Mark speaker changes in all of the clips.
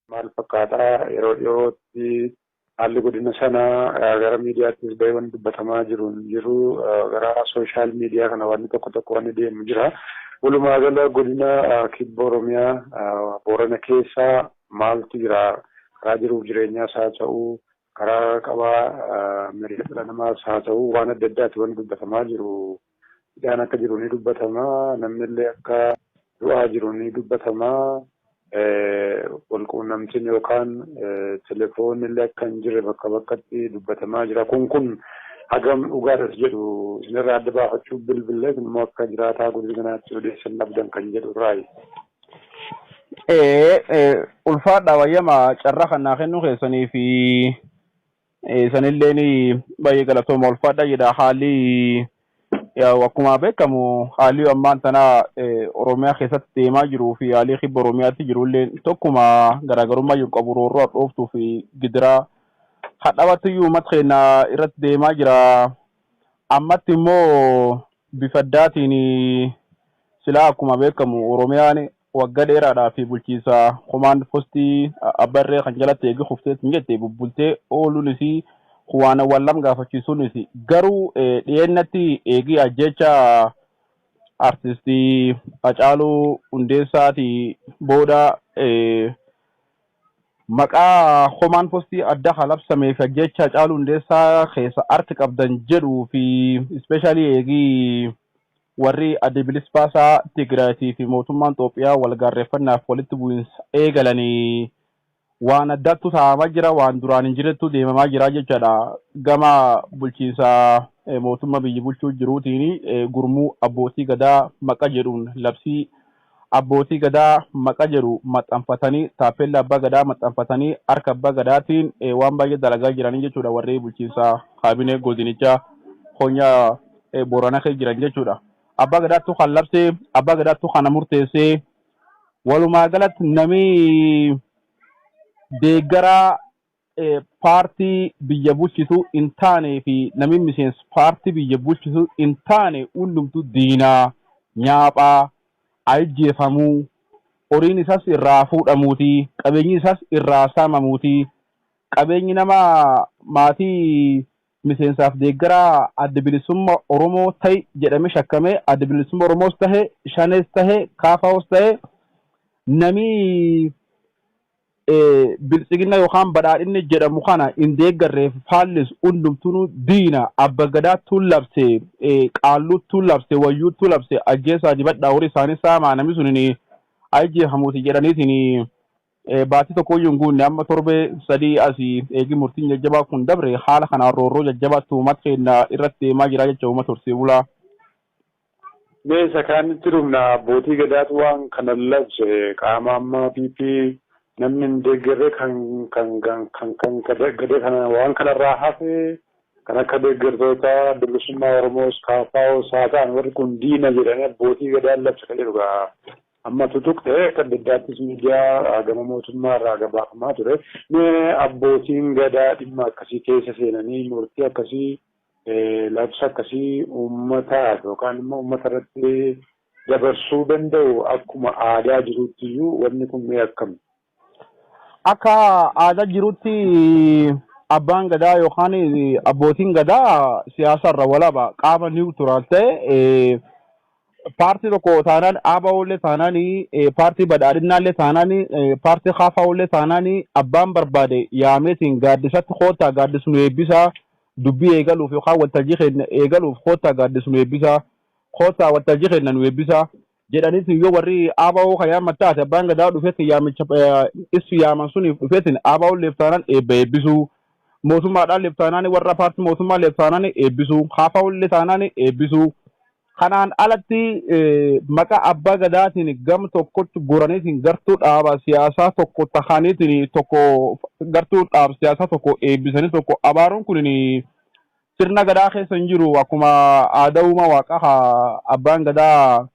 Speaker 1: maal fakkaataa yeroo dhiyootti haalli godina sanaa gara miidiyaattis bahee wanti dubbatamaa jiru gara sooshaal miidiyaa kana wanti tokko wanti deemu jira. Walumaa gala godina kibba Oromiyaa Boorana keessaa maaltu jira? Karaa jiruuf jireenyaas haa ta'u, karaa qabaa mirga dhala namaas haa ta'u, waan adda addaati wanti dubbatamaa jiru. Hidhaan akka jiru ni dubbatamaa, namni illee akka du'aa jiru ni dubbatamaa. Walquunnamtiin yookaan telefoonni illee akka hin jirre bakka bakkatti dubbatamaa jira. Kun hagam dhugaadhas jedhu isinirraa adda baafachuuf bilbilee immoo akka jiraataa godina kanaatti odeessan dhabdan kan jedhu raayi.
Speaker 2: Ulfaadha wayyama carraa kanaa kennuu keessanii fi sanilleen baay'ee galatooma ulfaadha jedha. Haalli akkuma beekamu haalli ammaan tana Oromiyaa keessatti deemaa jiruu fi haalli kibba Oromiyaatti jirullee tokkuma garaagarummaa jiru qabu roorroo dhooftuu fi gidiraa hadhaawwattiyyuu uummata keenya irratti deemaa jira. Ammatti immoo bifa addaatiin silaa akkuma beekamu Oromiyaan waggaa dheeraadhaa fi bulchiinsa komaand postii abbarree kan jalatti eegi kufteetiin jette bubbultee ooluunis waan wallam gaafachiisuunis garuu dhiyeennatti eegii ajjecha artistii Hacaaluu Hundeessaati booda maqaa komaand postii adda halabsameef ajjecha Hacaaluu Hundeessaa keessa harka qabdan jedhuu fi ispeeshaalii eegii warri adda bilisa baasaa Tigraayitii fi mootummaan Itoophiyaa wal gaarreeffannaaf walitti bu'insa eegalanii waan addaattu taa'amaa jira, waan duraan hin jirrettu deemamaa jira jechaadha. Gama bulchiinsa mootummaa biyya bulchuu jiruutiin gurmuu abbootii gadaa maqa jedhuun labsii abbootii gadaa maqa jedhu maxxanfatanii taappellaa abbaa gadaa maxxanfatanii harka abbaa gadaatiin waan baay'ee dalagaa jiranii jechuudha. Warri bulchiinsa kaabinee godinichaa Konyaa Boorana keessa jiran jechuudha. Abbaa gadaattu kan labsee, abbaa gadaattu kan murteessee walumaa galatti namni deeggaraa paartii biyya bulchituu hin taane fi namni miseensa paartii biyya bulchituu hin taane hundumtuu diinaa nyaaphaa ajjeefamuu horiin isaas irraa fuudhamuuti, qabeenyi isaas irraa saamamuuti, qabeenyi nama maatii miseensaaf deeggaraa adda bilisummaa Oromoo ta'e jedhamee shakkamee adda bilisummaa Oromoos ta'e shanees ta'e kaafaos ta'e namni bilchigina yookaan badhaadhinni jedhamu kana hin deeggarreef faallis hundumtuu diina abba gadaattuu labse qaalluuttuu labse wayyuuttuu labse ajjeesaa dibadhaa horii isaanii saamaa namni suniin ajjeefamuuti jedhaniitiin baatii tokkoyyuu hin guunne amma torbee sadii asii eegi murtiin jajjabaa kun dabre haala kanaan roorroo jajjabaatti uummata keenya irratti deemaa jira jecha uummata horsee bulaa.
Speaker 1: Meeshaa kaanitti dhumna abbootii gadaatu waan kana labse qaama ammaa PP namni hin deeggarre kan gadee kana waan kanarraa hafe kan akka deeggartoota bilisummaa Oromoos kaafaa'os haa ta'an warri kun diina jedhanii abbootii gadaan labse kan jedhu amma tutuqte kan daddaattis miidiyaa gama mootummaa irraa gabaafamaa ture. Mee abbootiin gadaa dhimma akkasii keessa seenanii murtii akkasii labsa akkasii uummataaf yookaan immoo uummata irratti dabarsuu danda'u akkuma aadaa jiruuttiyyuu wanni kun mee akkami?
Speaker 2: Akka aadaa jirutti abbaan gadaa yookaan abbootiin gadaa siyaasarra walaba qaama niwutiraal ta'e paartii tokko taanaan ABO'llee taanaan paartii badhaadhinnaallee taanaan paartii KFO'llee taanaan abbaan barbaade yaameetiin gaaddisatti koottaa gaaddisnu eebbisaa dubbii eegaluuf yookaan waltajjii keenya eegaluuf koottaa gaaddisnu eebbisaa koottaa waltajjii keenya nu eebbisaa jedhaniitiin yoo warri ABO kan yaammattaate abbaan gadaa dhufeetiin yaamicha isu yaaman suniif dhufeetiin ABO'llee taanaan eebba eebbisuu mootummaadhaan leeftaanaan warra paartii mootummaa leeftaanaan eebbisuu KFO'llee taanaan eebbisuu. Kanaan alatti maqaa abbaa gadaatiin gam tokkotti goraniitiin gartuu dhaaba siyaasaa tokko tahaniitiin tokko gartuu dhaaba siyaasaa tokko eebbisanii tokko abaaruun kun sirna gadaa keessa hin jiru. Akkuma aadaa uumaa waaqaa abbaan gadaa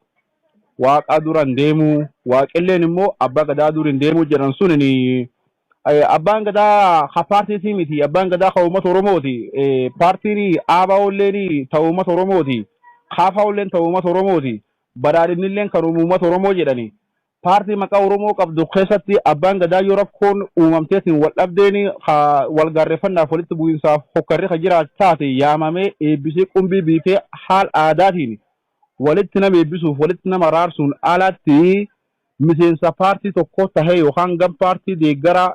Speaker 2: waaqaa duran deemu waaqilleen immoo abbaa gadaa durin deemu jedhan sun abbaan gadaa ha paartiitii miti. Abbaan gadaa ka uummata Oromooti. Paartiin ABO'lleen ta'uu uummata Oromooti. KFO'lleen ta'uu uummata Oromooti. Badhaadhinnilleen kan uummata Oromoo jedhani. paartii maqaa Oromoo qabdu keessatti abbaan gadaa yoo rakkoon uumamteetiin wal dhabdeeni wal gaarreeffannaaf walitti bu'iinsaaf hokkarri ka jiraatu taate yaamamee eebbisee qumbii biifee haal aadaatiin walitti nama eebbisuuf walitti nama raarsuun alatti miseensa paartii tokko tahee yookaan gam paartii deeggaraa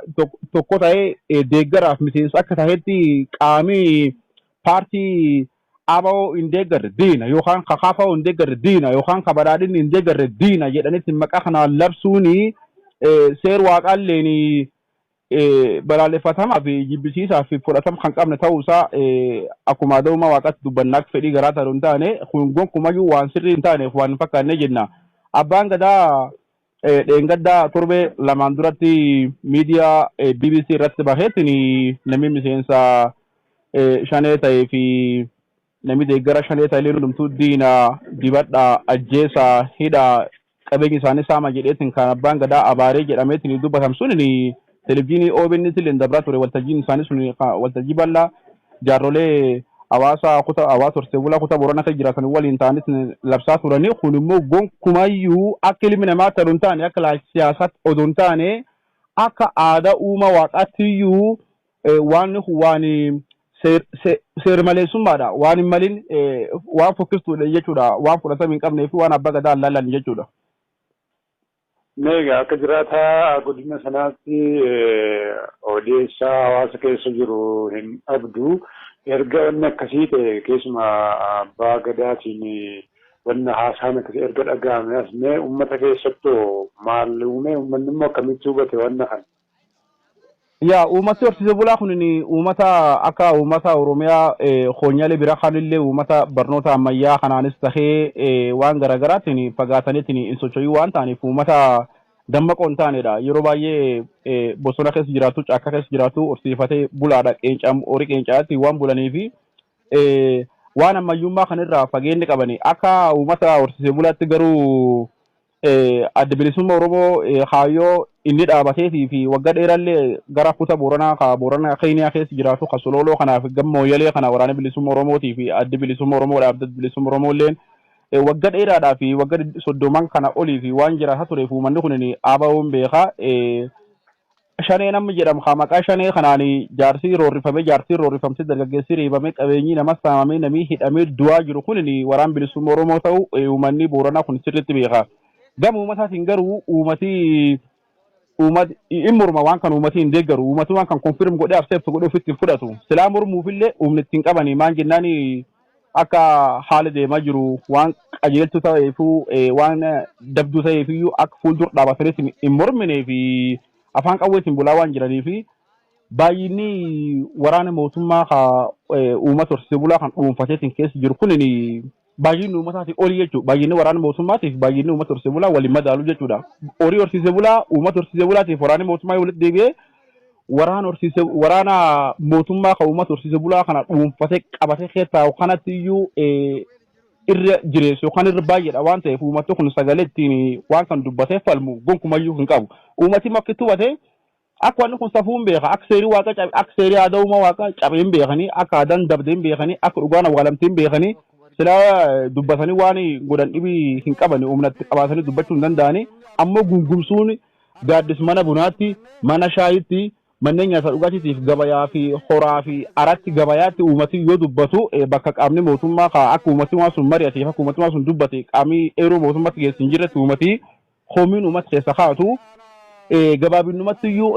Speaker 2: tokko tahee deeggaraaf miseensa akka taheetti qaamii paartii abao hin deeggarre diina yookaan kakaafaa'oo hin deeggarre diina yookaan kabadhaadhin hin deeggarre diina jedhanitti maqaa kanaan labsuuni seer waaqaalleen balaaleffatamaa fi jibbisiisaa fi fudhatama kan qabne ta'uusaa akkuma adawuma waaqatti dubbannaaf fedhii garaa ta'uu hin taane kun gonkumayyuu waan sirrii hin taaneef waan hin fakkaanne jenna. Abbaan gadaa dheengaddaa torbee lamaan duratti miidiyaa BBC irratti baheetiin namni miseensa shanee ta'ee fi namni deeggara shanee ta'ee hundumtuu diina dibadha ajjeesaa hidha qabeenyi isaanii saama jedheetiin kan abbaan gadaa abaaree jedhameetiin dubbatamu suni televizyiinii OBN tilleen dabraa ture waltajjiin isaanii sun waltajjii bal'aa jaarrolee hawaasa horsee bulaa kutaa Booranaa kan jiraatan waliin ta'anii labsaa turanii kun immoo gonkumayyuu akka ilmi namaa ta'uu hin taane akka siyaasaatti odoo hin taane akka aadaa uuma waaqaattiyyuu waan seer maleessummaadha waan hin malin waan fokkistuudha jechuudha waan fudhatama hin qabnee fi waan abbaa gadaa laallan jechuudha.
Speaker 1: Meegaa akka jiraataa godina sanaatti odeessaa hawaasa keessa jiru hin dhabdu erga wanni akkasii ta'e keessuma abbaa gadaatiin wanna haasaan akkasii erga dhaga'ame as mee uummata keessattuu maal uume uummanni immoo akkamitti hubate wanna kana.
Speaker 2: Yaa uummati horsiisee bulaa kun uummata akka uummata Oromiyaa hoonyaalee biraa kanillee uummata barnoota ammayyaa kanaanis tahee waan garaagaraatiin fagaataniitiin hin socho'uu waan ta'aniif uummata dammaqoo hin taanedha. Yeroo baay'ee bosona keessa jiraatu caakkaa keessa jiraatu horsiifatee bulaadha horii qeencaatti waan bulanii fi waan ammayyummaa kanarraa fageenya qabani akka uummata horsiisee bulaatti garuu adda bilisummaa Oromoo haayyoo inni dhaabateetii fi waggaa dheeraallee gara kutaa Booranaa Keeniyaa keessa jiraatu kasololoo kanaaf gammooyyalee kana waraana bilisummaa Oromootii fi adda bilisummaa Oromoodhaaf adda bilisummaa Oromoolleen waggaa dheeraadhaa fi waggaa 30 kana olii fi waan jiraataa tureef uummanni kun ABO'n beekaa shanee namni jedhamu maqaa shanee kanaan jaartii roorrifamtee dargaggeessi reebamee qabeenyi nama saamamee namni hidhamee du'aa jiru kun waraana bilisummaa Oromoo ta'u uummanni Booranaa kun sirriitti beekaa. Gama uummataatiin garuu uummati morma waan kan uummati hin deeggaru uummati waan kan konfirm godhee abseef godhee ofitti fudhatu silaa mormuufillee uumni ittiin qabanii maan jennaan akka haala deemaa jiru waan qajeeltu ta'eefuu waan dabduu ta'eefiyyuu akka fuuldura dhaabataniitiin hin morminee fi afaan qawweetiin bulaa waan jiranii fi baay'inni waraana mootummaa uummata horsiisee bulaa kan dhuunfateetiin keessa jiru kun baay'inni uummataati olii jechuudha. Baay'inni waraana mootummaatiif baay'inni uummata horsiisee bulaa waliin madaalu jechuudha. Horii horsiisee bulaa uummata horsiisee bulaatiif waraanni mootummaa walitti deebi'ee waraana mootummaa kan uummata horsiisee bulaa kana dhuunfatee qabatee keessaa kanatti iyyuu irra jireessu yookaan irra baay'eedha waan ta'eef uummatni kun sagalee ittiin waan kan dubbatee falmu gonkumayyuu hin qabu. Uummati makki tubatee akka wanni kun safuun beeka akka seerii waaqa cabe akka seerii aadaa uumaa waaqa cabeen beekanii akka aadaan dabdeen beekanii akka dhugaan awwaalamteen beekanii sila dubbatanii waan godhan dhibii hin qabani uumnatti qabaatanii dubbachuu hin danda'ani ammoo gungumsuun gaaddis mana bunaatti mana shaayitti manneen nyaata dhugaatiitiif gabayaa fi horaa fi aratti gabayaatti uummati yoo dubbatu bakka qaamni mootummaa akka uummati waan sun mari'ateef akka uummati waan sun dubbate qaamni eeroo mootummaatti geessu hin jirretti uummati hoomiin uummata keessa kaa'atu gabaabinumatti iyyuu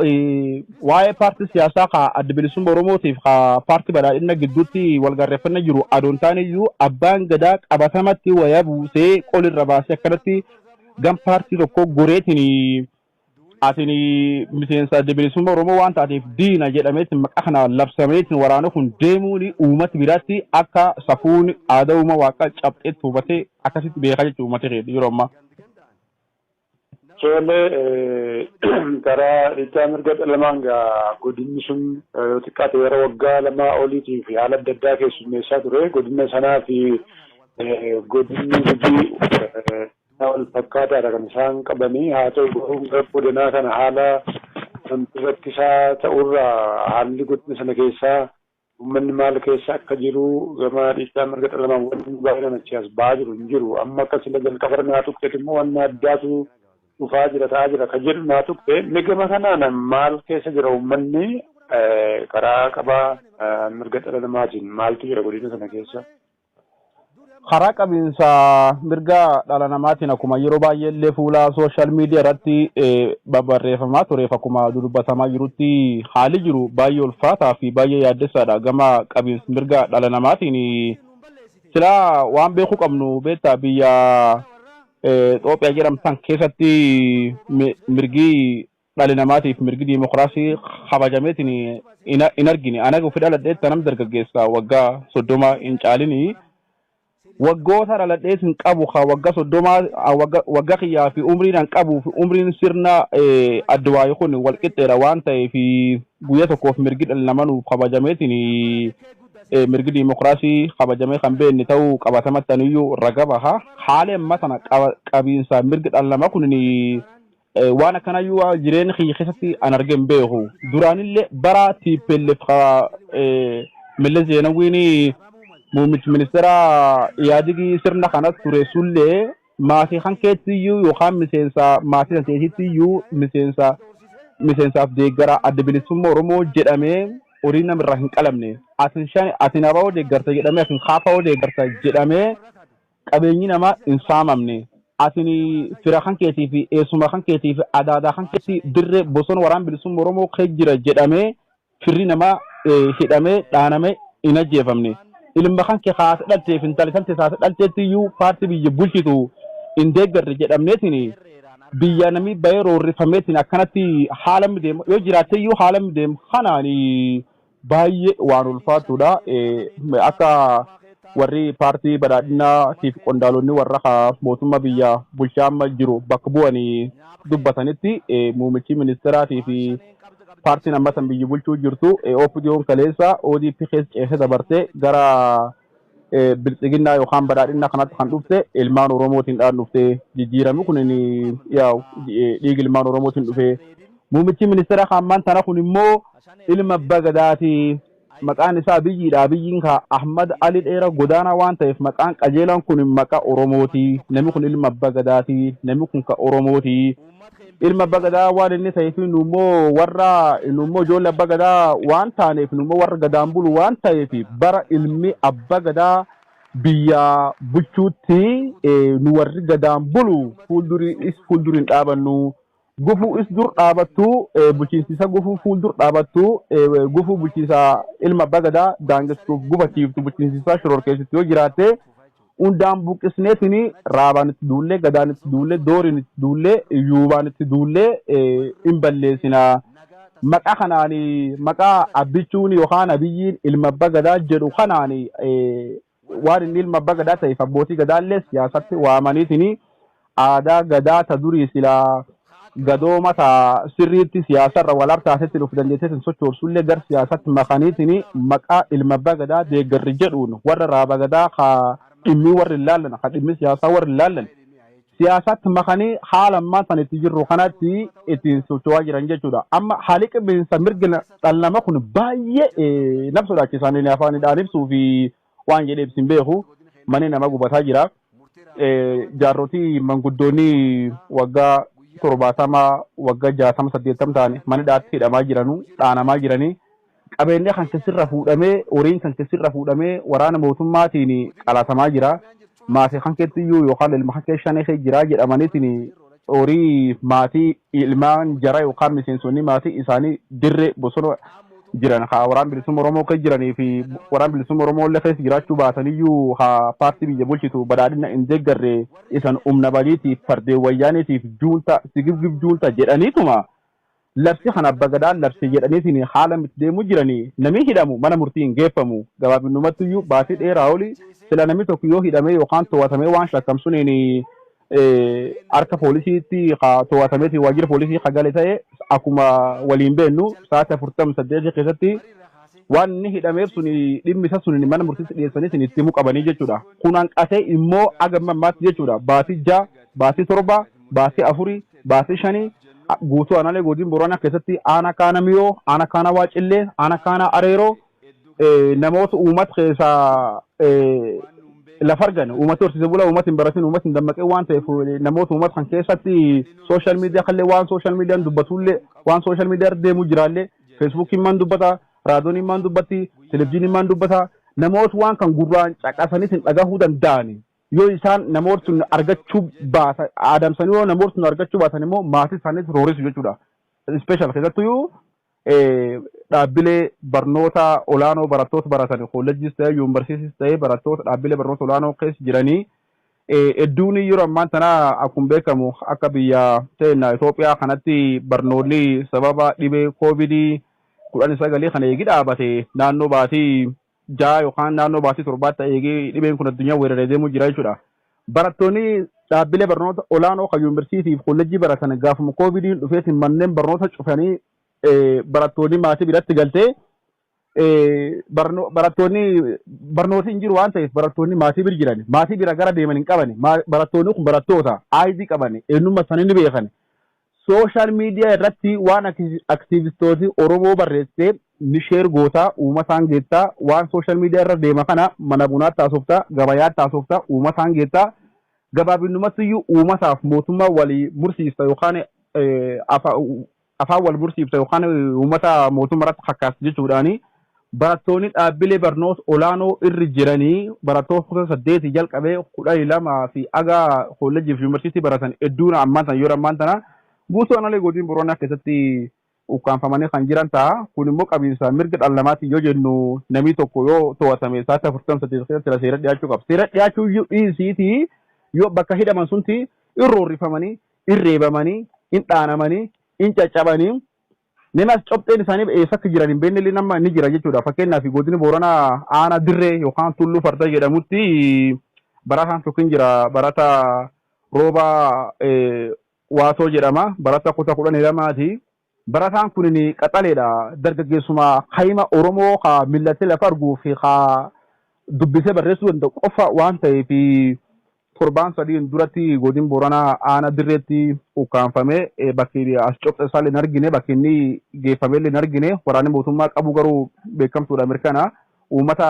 Speaker 2: waa'ee paartii siyaasaa ka adda bilisummaa Oromootiif ka paartii badhaadhina gidduutti walgarreeffannaa jiru adoon taane iyyuu abbaan gadaa qabatamatti waya buusee qolirra baasee akkanatti gam paartii tokko goreetiin atin miseensa adda bilisummaa Oromoo waan taateef diina jedhameetiin maqaa kana labsameetiin waraana kun deemuun uummata biraatti akka safuun aadaa uumaa waaqa cabxeetti hubatee akkasitti beekaa jechuudha uummata yeroo ammaa.
Speaker 1: Soale karaa dhiibbaa mirga dhala namaa godinni sun yoo xiqqaate yeroo waggaa lamaa oliitiif haala adda addaa keessummeessaa ture godina sanaa fi godinni hojii wal fakkaataadha kan isaan qabanii haa ta'u garuu godinaa kana haala rakkisaa ta'urraa haalli godina sana keessaa uummanni maal keessa akka jiru gama dhiibbaa mirga dhala namaa wanti baay'ee namachi as ba'aa jiru hin jiru amma akka sila jalqabarnaa tuqxeet immoo wanni addaatu dhufaa jira ta'aa jira kan jedhu naa tuqxe nigama kanaan maal keessa jira uummanni karaa qabaa mirga dhala namaatiin maaltu jira godina sana keessa?
Speaker 2: Karaa qabiinsa mirga dhala namaatiin akkuma yeroo baay'ee illee fuula sooshaal miidiyaa irratti barreeffamaa tureef akkuma dubbatamaa jirutti haalli jiru baay'ee ulfaataa fi baay'ee yaaddessaadha gama qabiinsa mirga dhala namaatiin. Silaa waan beekuu qabnu beektaa biyya Itoophiyaa jedhamtan keessatti mirgi dhala namaatiif mirgi diimokiraasii kabajameetiin hin argine. Ana ofii dhaladheetti nam dargaggeessa waggaa 30 hin caalini. Waggoota dhaladhees hin qabu waggaa 30 waggaa kiyyaa fi umriin hin qabu fi umriin sirna adduwaayii kun walqixxeedha waan ta'eef guyyaa tokkoof mirgi dhala namaa nuuf kabajameetiin mirgi diimokiraasii kabajamee kan beekne ta'uu qabatamattaniyyuu raga baha. Haala amma sana qabiinsa mirgi dhala namaa kun waan akkanayyuu jireenya kiyya keessatti an argeen beeku. Duraanillee bara TPLF Milles Zeenawiin muummichi ministeera yaadigi sirna kanas ture sullee maatii kan keettiyyuu yookaan miseensa maatii kan keettiyyuu miseensaaf deeggara adda bilisummaa Oromoo jedhamee horii namirraa hin qalamne. Atin abaa deeggarta jedhamee atin kaafaa deeggarta jedhamee qabeenyi namaa hin saamamne. Atin fira kan keetii fi eessuma kan keetii fi adaadaa kan keetii dirree bosona waraan bilisummaa Oromoo kee jira jedhamee firri namaa hidhamee dhaanamee hin ajjeefamne. Ilma kan kee haasa dhalteef intala kan haasa dhalteettiyyuu paartii biyya bulchitu hin deeggarre jedhamneetiin biyya namni bayee roorrifameetiin akkanatti haala mideemu yoo jiraatteyyuu haala mideemu kanaan baay'ee waan ulfaatudha. Akka warri paartii badhaadhinaa fi qondaalonni warra mootummaa biyya bulchaa amma jiru bakka bu'anii dubbatanitti muummichi ministeeraatii fi paartiin amma san biyya bulchuu jirtu OPDO'n kaleessa ODP keessa ceesee dabartee gara biltsiginnaa yookaan badhaadhinaa kanatti kan dhufte ilmaan Oromootiin dhaan dhufte jijjiiramni kun dhiigi ilmaan Oromootiin dhufe. Muummichi ministeera hammaan tana kun immoo ilma abbaa gadaati. Maqaan isaa biyyiidha. Biyyiin ka Ahmad Ali Dheeraa godaanaa waan ta'eef maqaan qajeelaan kun maqaa Oromooti. Namni kun ilma abbaa gadaati. Namni kun ka Oromooti. Ilma abbaa gadaa waan inni ta'eef nummoo ijoollee abbaa gadaa waan taaneef nummoo warra gadaan bulu waan ta'eef bara ilmi abbaa gadaa biyya bulchuutti nu warri gadaan bulu fuulduriin dhaabannu. Gufuu is dur dhaabattu bulchiinsa gufuu fuuldur dhaabattu gufuu bulchiinsa ilma abbaa gadaa daangessuuf gufachiiftu bulchiinsa shororkeessitu yoo jiraatte hundaan buqqisneetini raabaan itti duullee gadaan itti duullee dooriin itti duullee yuubaan itti duullee hin balleessina. Maqaa kanaan maqaa abbichuun yookaan abiyyiin ilma abbaa gadaa jedhu kanaan waan inni ilma abbaa gadaa ta'eef abbootii gadaallee siyaasatti waamaniitini aadaa gadaa ta durii silaa gadooma ta sirriitti siyaasarra wal harkaasetti dhufu dandeetteetiin sochoorsullee gar siyaasatti makaniitini maqaa ilma abbaa gadaa deeggarri jedhuun warra raaba gadaa ka dhimmi warri ilaallan ka dhimmi siyaasaa warri ilaallan siyaasatti makanii haala ammaa san itti jirru kanatti ittiin socho'aa jiran jechuudha. Amma haalli qabiinsa mirga dhala namaa kun baay'ee nama sodaachisan afaanidhaan ibsuu fi waan jedhee ibsin beeku manni nama gubataa jira. Jaarrotii manguddoonni waggaa 70 waggaa 60 80 ta'an mana dhaatti hidhamaa jiranu dhaanamaa jiranii qabeenyaa kan keessirra fuudhamee horiin kan keessirra fuudhamee waraana mootummaatiin qalatamaa jira. Maatii kan keessiyyuu yookaan ilma kan keessanii jira jedhamaniitiin horii maatii ilmaan jara yookaan miseensonni maatii isaanii dirree bosona jiran haa waraan bilisummaa Oromoo kan jiranii fi waraan bilisummaa Oromoo illee keessa jiraachuu baataniyyuu haa paartii biyya bulchitu badhaadhina hin deeggarre isan humna badiitiif fardeen wayyaaniitiif juunta sigibgib juunta jedhaniituma labsi kan abbaa gadaan labsi jedhaniitiin haala miti deemuu jiranii namni hidhamu mana murtii hin geeffamu gabaabinummattiyyuu baatii dheeraa oli sila namni tokko yoo hidhamee yookaan to'atamee waan shakkamsuniin harka poolisiitti to'atameeti waajjira poolisii hagalee ta'e akkuma waliin beennu sa'aatii 48 keessatti waan inni hidhameef suni dhimmi isa suni mana murtiitti dhiyeessanii itti himuu qabanii jechuudha. Kun hanqatee immoo agama ammaatti jechuudha. Baatii 6, baatii 7, baatii 4, baatii 5 guutuu aanaalee godina Booranaa keessatti aanaa kaana miyoo, aanaa kaana waacillee, aanaa kaana areeroo namoota uummata keessaa lafargan uummata horsiise bulaa uummata hin baratin uummata hin dammaqee waan ta'eef namoota uummata kan keessatti sooshaal miidiyaa kallee waan sooshaal miidiyaan dubbatullee waan sooshaal miidiyaa deemu jiraallee feesbuukiin maan dubbata raadiyooniin maan dubbatti televizyiiniin maan dubbata namoota waan kan gurraan caqasaniif hin dhagahuu danda'ani yoo isaan namoota sun argachuu baatan adamsanii yoo namoota sun argachuu baatan immoo maatii isaaniitti roorisu jechuudha. Ispeeshaal keessattuu dhaabbilee barnoota olaanoo barattoota baratan kolleejjis ta'e yuunivarsiitis ta'e barattoota dhaabbilee barnoota olaanoo keessa jiranii hedduun yeroo ammaan tana akkuma beekamu akka biyya ta'e Itoophiyaa kanatti barnoolli sababa dhibee COVID-19 kana eegi dhaabate naannoo baatii 6 yookaan naannoo baatii 7 eegi dhibeen kun addunyaa weeraree deemuu jira jechuudha. Barattoonni dhaabbilee barnoota olaanoo kan yuunivarsiitii fi kolleejjii baratan gaafuma COVID dhufeetiin manneen barnoota cufanii barattoonni maatii biratti galtee barattoonni barnooti hin jiru waan ta'eef barattoonni maatii bira jiran maatii bira gara deeman hin qaban barattoonni kun barattoota ID qaban eenyummaa isaanii ni beekan sooshaal miidiyaa irratti waan aktiivistooti Oromoo barreessee ni sheer gootaa uummataan geettaa waan sooshaal miidiyaa irra deema kana mana bunaa taasoftaa gabayaa taasoftaa uummataan geettaa gabaabinumatti iyyuu uummataaf mootummaa walii mursiista yookaan afaan wal mursiifta yookaan uummata mootummaa irratti fakkaatu jechuudhaani barattoonni dhaabbilee barnoota olaanoo irra jiranii barattoota 8 jalqabee 12 fi aga kolleejjii fi yuunivarsiitii baratan hedduun ammaan tana yeroo ammaan tana guutuu analee godina Booranaa keessatti ukkaanfamanii kan jiran ta'a kun immoo qabiinsa mirga dhala namaati yoo jennu namni tokko yoo to'atame sa'aatii 48 keessatti seera dhiyaachuu qaba. Seera dhiyaachuu dhiisiiti yoo bakka hidhaman sunti irroorrifamanii irreebamanii hin dhaanamanii in caccabanii namas copteen isaanii eessatti jiran hin beekne nama ni jira jechuudha. Fakkeenyaaf godina Booranaa aanaa dirree yookaan tulluu farda jedhamutti barataan tokko jira barata rooba waatoo jedhama barata kutaa 12ti. Barataan kun qaxaleedha dargaggeessuma hayima Oromoo ka millatee lafa arguu fi ka dubbisee barreessuu danda'u qofa waan ta'eef torbaan sadiin duratti godina Booranaa aanaa dirreetti ukkaanfame bakki as cophe isaa hin argine bakki inni geeffame hin argine waraanni mootummaa qabu garuu beekamtuudha mirkana uummata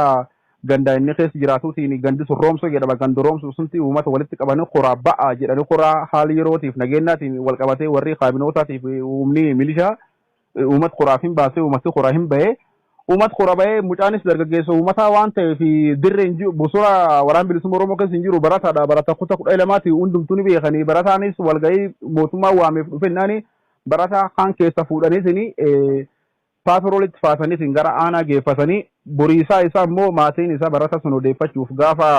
Speaker 2: ganda inni keessa jiraatuutiin gandi sun roomsoo jedhama ganda roomsoo sunti uummata walitti qabanii koraa ba'a jedhanii koraa haala yerootiif nageenyaatiin wal qabatee warri kaabinootaatiif humni milishaa uummata koraaf hin baasee uummati koraa hin bahee uummata koraa bahee mucaanis dargaggeessa uummata waan ta'eef dirreen bosona waraan bilisummaa Oromoo keessa hin jiru barataadha barata kutaa 12ti hundumtuu ni beekanii barataanis walgahii mootummaa waameef dhufennaani barataa kan keessa fuudhaniitiin paatroolitti faasaniitiin gara aanaa geeffatanii boriisaa isaa immoo maatiin isaa barata sun odeeffachuuf gaafa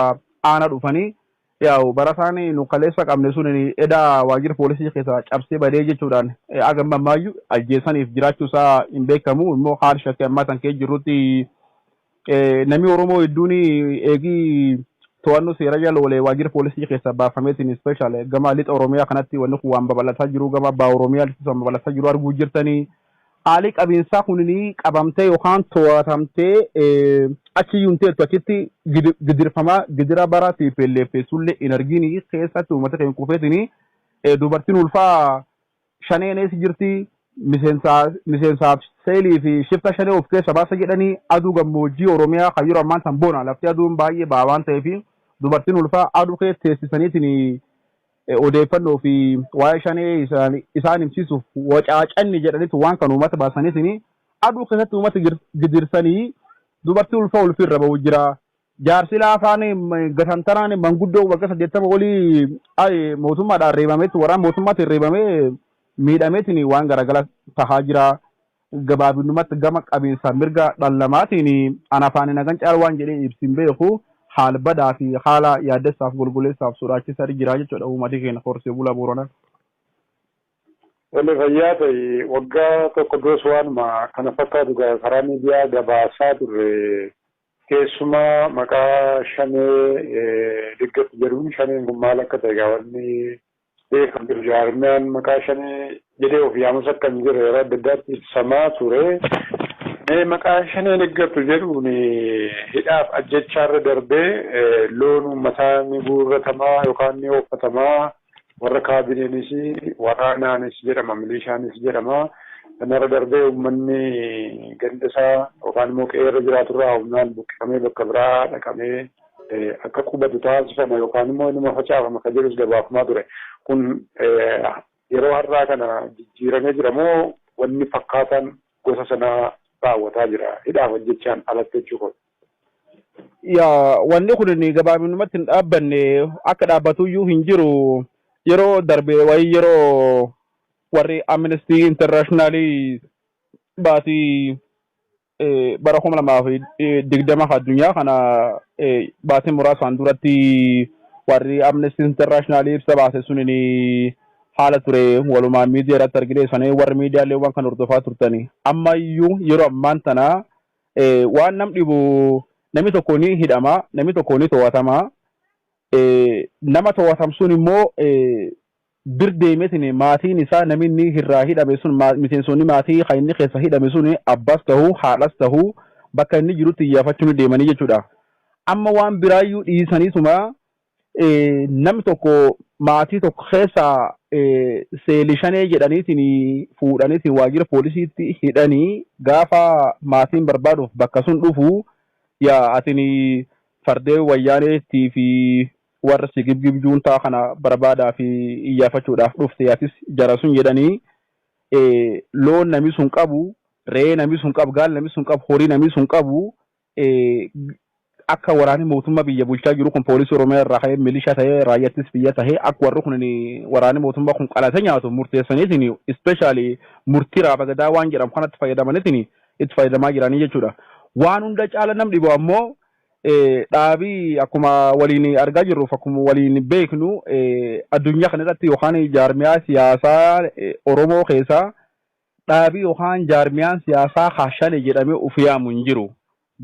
Speaker 2: aanaa dhufanii yaa'u barataan nu kaleessa qabne sun edaa waajjira poolisii keessa cabsee badee jechuudhaan agam ammaayyuu ajjeesaniif jiraachuu isaa hin beekamu immoo haal shakkii ammaa tan kee jirrutti namni Oromoo hedduun eegii to'annoo seera jala olee waajjira poolisii keessa baafameetiin ispeeshaal gama lixa Oromiyaa kanatti wanni kun waan babal'ataa jiru gama baa Oromiyaa waan babal'ataa jiru arguu jirtanii haalli qabiinsaa kunii qabamtee yookaan to'atamtee achi yuunteettu achitti gidirfamaa gidira bara tiipeelleeffeessullee hin argini keessatti uummata keenya kufeetini dubartiin ulfaa shaneenes jirti miseensaaf seelii fi shifta shanee of keessa baasa jedhanii aduu gammoojjii Oromiyaa kan yeroo ammaan tan boona lafti aduun baay'ee ba'aa waan ta'eef dubartiin ulfaa aduu keessa teessisaniitiin odeeffannoo fi waa'ee shanee isaan himsiisuuf wacaacanni jedhaniitu waan kan uummata baasaniitiin aduu keessatti uummata gidirsanii dubartii ulfaa ulfiirra ba'u jira. Jaarsi laafaan gatantaraan manguddoo waggaa 80 olii mootummaadhaan reebameetti waraan mootummaatiin reebamee miidhameetiin waan garagala tahaa jira. Gabaabinumatti gama qabiinsa mirga dhala namaatiin anaafaan nagan caal waan jedhee ibsin beeku haal badaa fi haala yaaddessaaf golgoleessaaf sodaachisaa jira jechuudha uummati keenya horsee bulaa Booranaa.
Speaker 1: Wali fayyaa ta'e waggaa tokko duras waanuma kana fakkaatu karaa miidiyaa gabaasaa turre keessumaa maqaa shanee deggatu jedhuun shaneen kun maal akka ta'e gaawwanni beekamu jiru jaarmiyaan maqaa shanee jedhee of yaamus akka hin jirre yeroo adda addaatti ibsamaa ture. Maqaa shanee deggatu jedhuun hidhaaf ajjechaarra darbee loon uummataa ni guurratamaa yookaan ni oofatamaa warra kaabineenis waraanaanis jedhama milishaanis jedhama kanarra darbee uummanni gandasaa yookaan immoo qeerra jiraaturraa humnaan buqqifamee bakka biraa dhaqamee akka qubatu taasifama yookaan immoo inuma facaafama kan jedhus gabaafamaa ture. Kun yeroo har'aa kana jijjiiramee jira moo wanni fakkaataan gosa sanaa raawwataa jira hidhaaf jechaan alatti jechuudha.
Speaker 2: Yaa wanni kun gabaabinumatti hin dhaabbanne akka dhaabbatuyyuu hin jiru yeroo darbe wayii yeroo warri Amnesty International baatii bara 2020 addunyaa kana baatii muraasaan duratti warri Amnesty International ibsa baase sunini haala ture walumaa miidiyaa irratti argine sanee warri miidiyaalee waan kan hordofaa turtani ammayyuu yeroo ammaan tana waan nam dhibu namni tokko ni hidhama namni tokko ni to'atama nama to'atamsuun immoo birdeemetin maatiin isaa namni hirraa hidhame sun miseensonni maatii kan inni keessa hidhame sun abbas ta'uu haadhas ta'uu bakka inni jirutti iyyaafachuun deemanii jechuudha. Amma waan biraayyuu dhiisaniituma namni tokko maatii tokko keessa seelishanee jedhaniitiin fuudhaniitiin waajjira poolisiitti hidhanii gaafa maatiin barbaaduuf bakka sun dhufu yaa atini fardee wayyaaneetii fi warra sigibgibjuun taa kana barbaadaa fi iyyaafachuudhaaf dhufte atis jara sun jedhanii loon namni sun qabu re'ee namni sun qabu gaal namni sun qabu horii namni sun qabu akka waraanni mootummaa biyya bulchaa jiru kun poolisii oromiyaa irraa ka'ee milishaa ta'ee raayyaattis biyya ta'ee akka warri kun waraanni mootummaa kun qalate nyaatu murteessaniitiin ispeeshaalii murtii raaba gadaa waan jedhamu kanatti fayyadamaniitiin itti fayyadamaa jiranii jechuudha. Waan hunda caala nam dhibu ammoo dhaabii akkuma waliin argaa jirruuf akkuma waliin beeknu addunyaa kanarratti yookaan jaarmiyaa siyaasaa Oromoo keessaa dhaabii yookaan jaarmiyaan siyaasaa haashane jedhamee of yaamu hin jiru.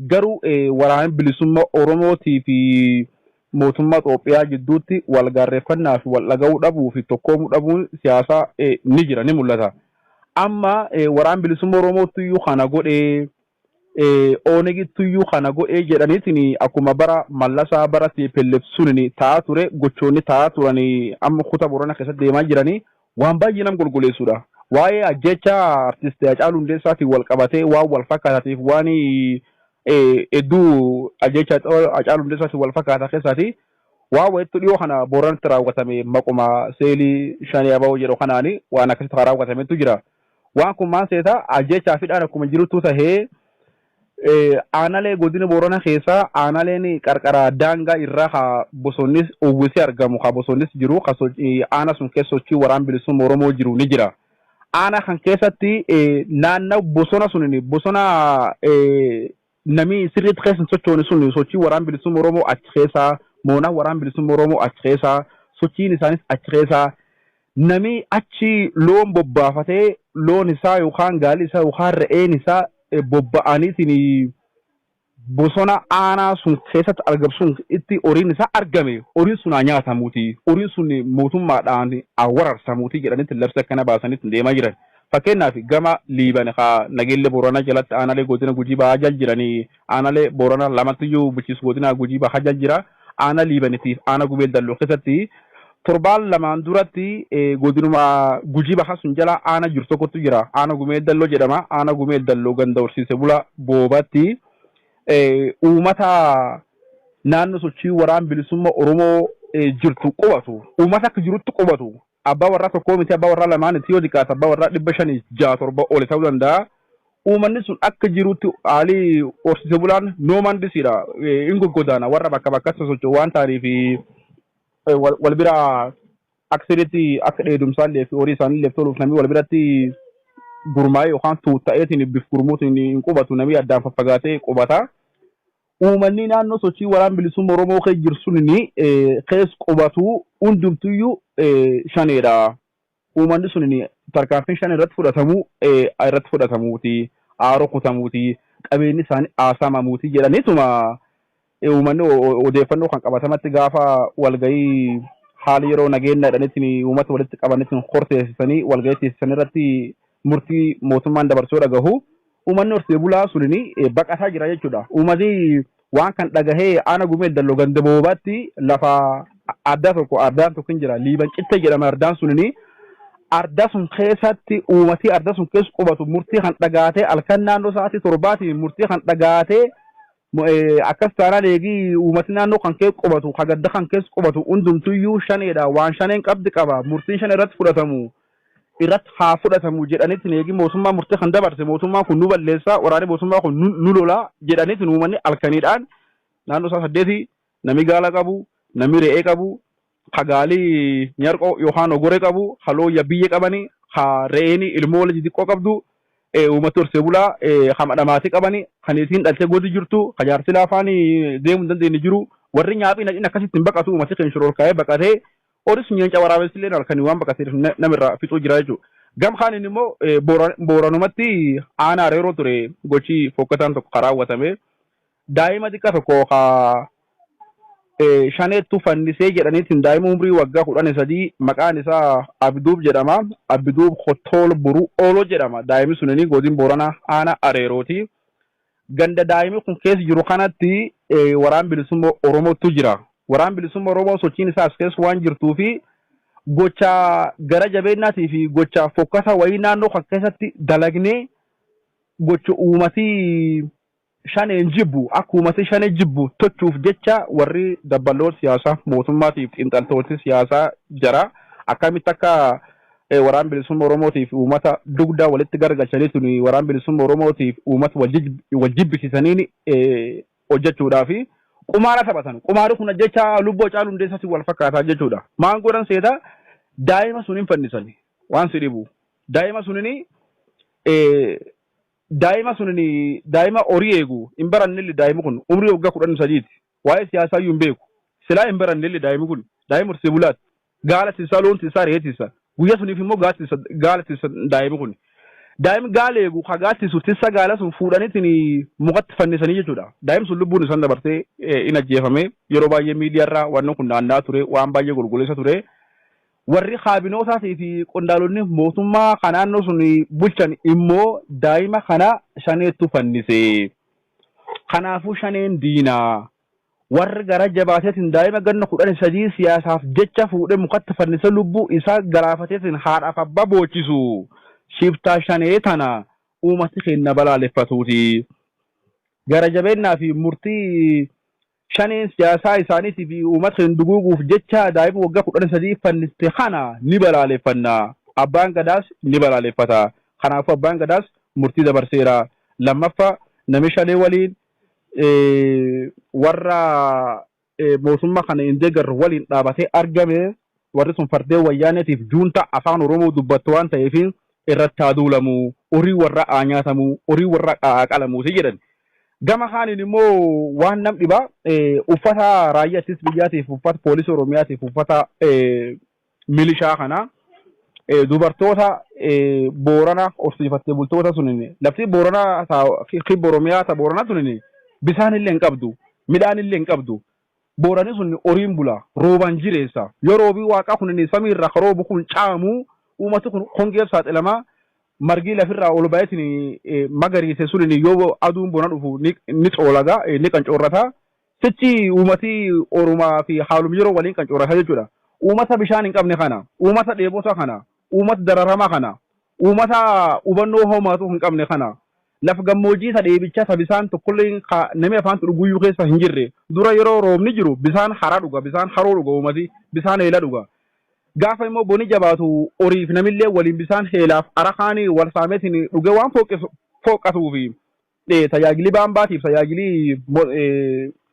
Speaker 2: Garuu waraana bilisummaa Oromootii fi mootummaa Itoophiyaa gidduutti wal gaarreeffannaa fi wal dhaga'uu dhabuu fi tokkoomuu dhabuun siyaasaa ni jira ni mul'ata. Amma waraana bilisummaa Oromootiyyuu kana godhee oonegittuyyuu kana godhee jedhaniitiin akkuma bara mallasaa bara teepellebsuun ta'aa ture gochoonni ta'aa turanii amma kutaa Boorana keessatti deemaa jiranii waan baay'ee nam golgoleessuudha. Waa'ee ajjecha artistii Hacaaluu Hundeessaatiin wal qabatee waan wal fakkaataatiif waan hedduu ajjecha Hacaaluu Hundeessaatiin wal fakkaataa keessaati waan wayittu dhiyoo kana Booranatti raawwatame maquma seelii shanii aba'oo jedhu kanaani waan akkasitti raawwatametu jira. Waan kun maal seeta ajjechaa fi dhaan akkuma jirutu tahee aanalee godina Boorana keessaa aanaleen qarqara daangaa irraa bosonnis uwwisee argamu bosonnis jiru aana sun keessa sochii waraana bilisummaa Oromoo jiru ni jira. Aana kan keessatti naannoo bosona sun bosona namni sirriitti keessa sochooni sun sochii waraana bilisummaa Oromoo achi keessaa moonaa waraana bilisummaa Oromoo achi keessaa sochiin isaanis achi keessaa namni achi loon bobbaafatee loon isaa yookaan gaalli isaa yookaan re'een isaa bobba'aniitiin bosona aanaa sun keessatti argamsuun itti horiin isaa argame horiin sun nyaatamuuti horiin sun mootummaadhaan awwararsamuuti jedhanitti labsa kana baasanitti deemaa jiran. Fakkeenyaaf gama Liiban nageelle Booranaa jalatti aanalee godina Gujii Bahaa jal jiranii aanalee Booranaa lamattiyyuu bulchiinsa godina Gujii Bahaa jal jira aana Liibaniitiif aana Gumeel Dalloo keessatti torbaan lamaan duratti godinuma Gujii Bahaa sun jala aana jiru tokkotu jira aana Gumeel Dalloo jedhama aana Gumeel Dalloo ganda horsiise bula boobatti uummata naannoo sochii waraana bilisummaa Oromoo jirtu qubatu uummata akka jirutti qubatu abbaa warraa tokkoo miti abbaa warraa lamaanitti yoo xiqqaate abbaa warraa 567 ol ta'uu danda'a. Uummanni sun akka jirutti haalli horsiise bulaan noomandisiidha hin goggodaana warra bakka bakkatti socho'u waan ta'aniif wal bira aksiritti akka dheedumsaallee fi horii isaaniillee toluuf namni wal biratti gurmaa'ee yookaan tuutta'eetiin bif gurmuutiin hin qubatu namni addaan faffagaatee qubata. Uummanni naannoo sochii waraana bilisummaa Oromoo keessa jiru sunni keessa qubatu hundumtuyyuu shaneedha. Uummanni sunni tarkaanfiin shan irratti fudhatamuuti aaroo kutamuuti qabeenyi isaanii haasamamuuti jedhaniituma uummanni odeeffannoo kan qabatamatti gaafa walgahii haali yeroo nageenya jedhaniitiin uummata walitti qabaniitiin horteessisanii walgahii teessisan irratti murtii mootummaan dabarsuu dhagahu uummanni horsiisee bulaa sunni baqataa jira jechuudha. Uummanni waan kan dhagahee aana Gumeel Dalloo ganda boobaatti lafa ardaan tokko hin jira Liiban Cittee jedhama ardaan sunni arda sun keessatti uummati arda sun keessa qubatu murtii kan dhagaatee halkan naannoo sa'aatii 7 murtii kan dhagaatee akkas taanaan eegii uummati naannoo kan kee qubatu hagadda kan keessa qubatu hundumtuyyuu shaneedha waan shaneen qabdi qaba murtiin shan irratti fudhatamu irratti haa fudhatamu jedhaniitiin eegii mootummaa murtee kan dabarse mootummaan kun nu balleessa waraanee mootummaa kun nu lola jedhaniitiin uummanni halkaniidhaan naannoo isaa 8 nami gaala qabu nami re'ee qabu hagaalii nyarqoo yookaan ogoree qabu haloo yabbiyye qabanii haa re'een ilmoo xixiqqoo qabdu uummata horsee bulaa hamadhamaatii qabanii kan isiin dhaltee godi jirtu hajaarsi laafaan deemuu hin dandeenye jiru warri nyaaphiin akkasittiin baqatu uummati keenya shiroo kaa'ee baqatee oris nyeenca waraabessillee halkanii waan baqateef namirraa fixuu jira jechuudha. Gam kaaniin immoo booranumatti aanaa areeroo ture gochii fokkataan tokko karaa hawwatame daa'ima xiqqaa tokko shaneettu fannisee jedhaniitiin daa'ima umrii waggaa 13 maqaan isaa Abduub jedhama. Abduub Hottol Buruu Ooloo jedhama. Daa'imni sunini godina Booranaa aanaa areerooti. Ganda daa'imni kun keessa jiru kanatti waraan bilisummaa Oromootu jira. Waraan bilisummaa Oromoo sochiin isaa as keessa waan jirtuu fi gocha gara jabeenyaatii fi gocha fokkata wayii naannoo kan keessatti dalagnee gocha uummatii shaneen jibbu akka uummati shanee jibbu tochuuf jecha warri dabballoon siyaasaa mootummaatiif xiinxaltooti siyaasaa jara akkamitti akka waraan bilisummaa Oromootiif uummata dugdaa walitti gargalchanii tuni waraan bilisummaa Oromootiif uummata wal jibbisiisaniin hojjechuudhaafi qumaara taphatan. Qumaari kun jecha lubboo caalu hundeessatti wal fakkaataa jechuudha. Maan godhan seeta daa'ima suniin fannisani waan si dhibu. Daa'ima sunini daa'ima horii eegu hin barannelli daa'imi kun umrii waggaa 13ti. Waa'ee siyaasaa iyyuu hin beeku. Silaa hin barannelli daa'imi kun daa'ima horsee bulaati. Gaala tiisaa loon tiisaa re'ee tiisaa. Guyyaa suniif immoo gaala tiisa daa'imi kun. Daa'imni gaala eegu hagaa tiisu tiisa gaala sun fuudhaniitiin mukatti fannisanii jechuudha. Daa'imni sun lubbuun isaan dabartee in ajjeefame yeroo baay'ee miidiyaarraa waan kun naannaa ture waan baay'ee gurguleessa ture. Warri kaabinootaatii fi qondaalonni mootummaa kan naannoo sun bulchan immoo daa'ima kana shaneettu fannise. Kanaafuu shaneen diinaa warri gara jabaateetiin daa'ima ganna 13 siyaasaaf jecha fuudhee mukatti fannise lubbuu isaa galaafateetiin haadhaaf abbaa boochisu. Shiftaa shanee tana uummati keenya balaaleffatuuti. Gara jabeennaa fi murtii shaneen siyaasaa isaaniitii fi uummata keenya duguuguuf jecha daa'ima waggaa 13 fanniste kana ni balaaleffanna. Abbaan gadaas ni balaaleffata. Kanaafuu abbaan gadaas murtii dabarseera. Lammaffaa nami shanee waliin warra mootummaa kana hin deeggarre waliin dhaabatee argame warri sun fardeen wayyaaneetiif juunta afaan Oromoo dubbattu waan ta'eef irratti aduulamu horii warra nyaatamu horii warra qalamuuti jedhan. Gama kaaniin immoo waan nam dhibaa uffata raayyaa ittisa biyyaatiif uffata poolisii Oromiyaatiif uffata milishaa kana dubartoota Boorana horsiifattee bultoota sunin lafti Boorana kibba Oromiyaa ta Boorana sunin bisaan illee hin qabdu midhaan illee hin qabdu. Boorani sun horiin bula roobaan jireessa yoo roobii waaqaa kun samiirra roobu kun caamu uummati kun hongeef saaxilamaa margi lafirraa ol baay'atiin magariise sunin yoo aduun bona dhufu ni xoolaga ni qancoorrata. Sichi uummati Oromaa fi haalum yeroo waliin qancoorrata jechuudha. Uummata bishaan hin qabne kana uummata dheebota kana uummata dararamaa kana uummata hubannoo homaatu hin qabne kana lafa gammoojjii ta dheebicha ta bisaan tokkollee namni afaan dhuguyyuu keessa hin jirre dura yeroo roobni jiru bisaan hara dhuga bisaan haroo dhuga uummati bisaan heela dhuga. Gaafa immoo boni jabaatu horiif namillee waliin bisaan heelaaf arakaanii wal saameetiin dhuge waan fooqqatuu fi tajaajilli baambaatiif tajaajilli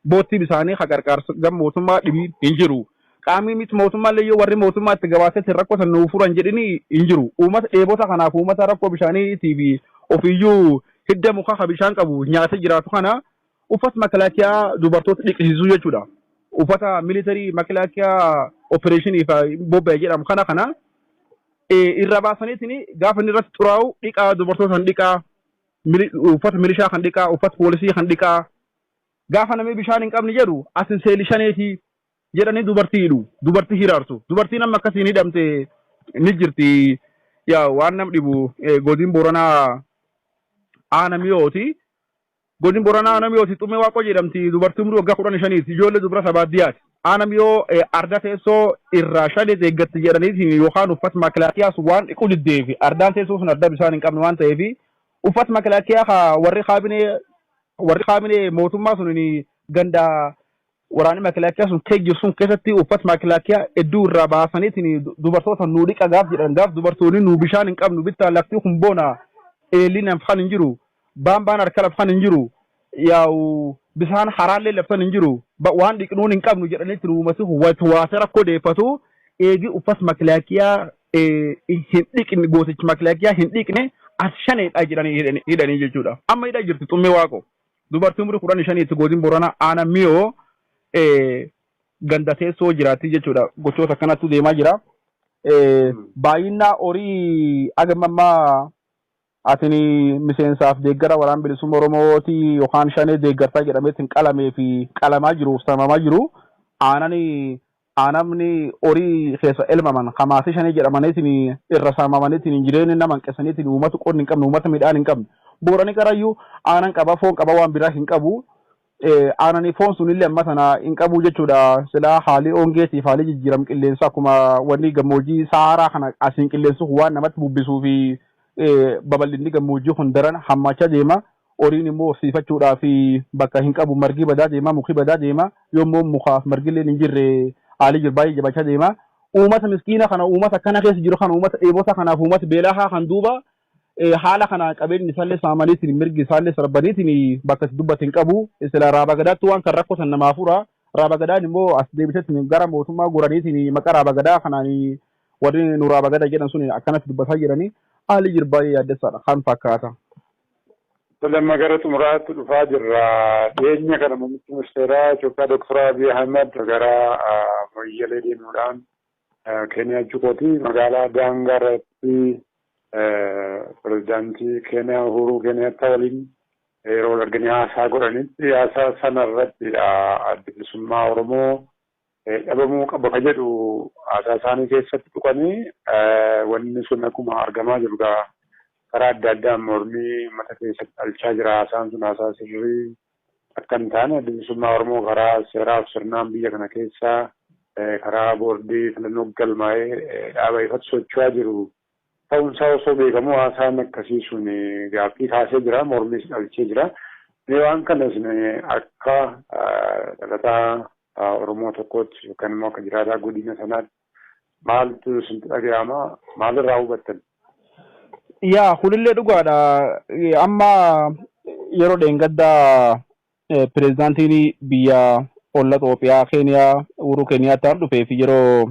Speaker 2: boottii bisaanii haqarqaarsa gam mootummaa dhibii hin jiru. Qaamni miti mootummaallee yoo warri mootummaa itti gabaasetti rakkotan nuuf furan jedhanii hin jiru. Uummata dheebota kanaaf uummata rakkoo bishaaniitii fi ofiyyuu hidda muka bishaan qabu nyaata jiraatu kana uffata makalaakiyaa dubartoota dhiqisiisuu jechuudha. Uffata militarii makalaakiyaa opereeshinii fi bobba'ee jedhamu kana irra baasaniitiin gaafa inni irratti xuraa'u dhiqaa dubartootaan dhiqaa uffata milishaa kan dhiqaa uffata poolisii kan dhiqaa gaafa namni bishaan hin qabne jedhu asin seeli shaneetii jedhanii dubartii hidhu dubartii hiraarsu dubartiin amma akkasiin hidhamte ni jirti yaa waan nam dhibu godin Booranaa aanamiyooti. Godin Booranaa aanamiyooti xummee waaqoo jedhamti dubartii umrii waggaa 15ti ijoollee dubara sabaaddiyaati. Aanamiyoo arda teessoo irraa shaneet eeggatti jedhaniitiin yookaan uffata makalaakiyaas waan dhiqu diddeefi ardaan teessoo sun arda bishaan hin qabne waan ta'eef uffata makalaakiyaa warri kaabinee warri kaamine mootummaa sun ganda waraanni makilakiyaa sun keejjiru sun keessatti uffata makilakiyaa hedduu irraa baasaniitiin dubartoota nuu dhiqa gaaf jedhan gaaf dubartoonni nuu bishaan hin qabnu bittaa lafti kun boona eelli nafan hin jiru baambaan harka lafan hin jiru yaa'u bishaan haraallee lafan hin jiru waan dhiqnuun hin qabnu jedhaniitiin uummati waasa rakkoo deeffatu eegi uffata makilakiyaa hin dhiqne gootichi makilakiyaa hin dhiqne as shaneedha jedhanii hidhanii jechuudha. Amma hidhaa jirti xummee waaqo dubartiin umurii 15 gootiin Booranaa aana miyoo ganda teessoo jiraatti jechuudha. Gochoota akkanatti deemaa jira. Baay'inaa horii agamammaa atini miseensaaf deeggara waraan bilisummaa Oromooti yookaan shanee deeggartaa jedhameetiin qalamee fi qalamaa jiru samamaa jiru. Aanamni horii keessa elmaman hamaasi shanee jedhamaniitiin irra saamamaniitiin jireenya nama hanqisaniitiin uummata qonni hin qabne uummata midhaan hin qabne. Boorani qarayyuu aanan qaba foon qaba waan biraa hin qabu. Aanani foon sunillee amma sana hin qabu jechuudha. Silaa haalli ongeetiif haalli jijjiiram qilleensa akkuma wanni gammoojjii saaraa kana asiin qilleensu waan namatti bubbisuu fi babal'inni gammoojjii kun daran hammachaa deema. Horiin immoo horsiifachuudhaa fi bakka hin qabu margi badaa deema muki badaa deema yommuu mukaaf margillee hin jirre haalli jiru baay'ee jabachaa deema. Uummata miskiina kana uummata akkana keessa jiru kana uummata dheebota kanaaf uummata beelaa kan duuba haala kana qabeenyi isaallee saamaniitiin mirgi isaallee sarbaniitiin bakka dubbate hin qabu. Sila raabagadaatti waan kan rakkosan namaaf fura. Raabagadaan immoo as deebiseetiin gara mootummaa goraniitiin maqaa raabagadaa kanaan warri nu raabagada jedhan sun akkanatti dubbataa jiranii haalli jiru baay'ee yaaddessaadha kan fakkaata.
Speaker 1: Lamma gara xumuraatti dhufaa jirra. Dhiyeenya kana muummichi ministeeraa Itoophiyaa Dr. Abiy Ahmed gara Moyyalee deemuudhaan Keeniyaa Jukooti magaalaa daangaa irratti pirezidaantii Keeniyaa Uhuru Kenyaattaa waliin yeroo arganii haasaa godhanitti haasaa sana irratti adda bilisummaa Oromoo dhabamuu qaba ka jedhu haasaa isaanii keessatti tuqanii wanni sun akkuma argamaa jiru karaa adda addaan mormii mata keessatti dhalchaa jira. Haasaan sun haasaa sirrii akka hin taane adda bilisummaa Oromoo karaa seeraaf sirnaan biyya kana keessaa karaa boordii filannoo galmaa'ee dhaaba ifatti socho'aa jiru. Ta'umsaa osoo beekamu haasaan akkasii sun gaaffii kaasee jira mormiis dhalchee jira. Waan kanas akka dhalataa Oromoo tokkootti yookaan immoo akka jiraataa godina sanaatti maaltu isintti dhaga'ama? Maalirraa hubattan?
Speaker 2: Yaa kulillee dhugaadha. Amma yeroo dheengaddaa pirezidaantiin biyya olla Itoophiyaa Keeniyaa Uhuru Kenyaattaan dhufee fi yeroo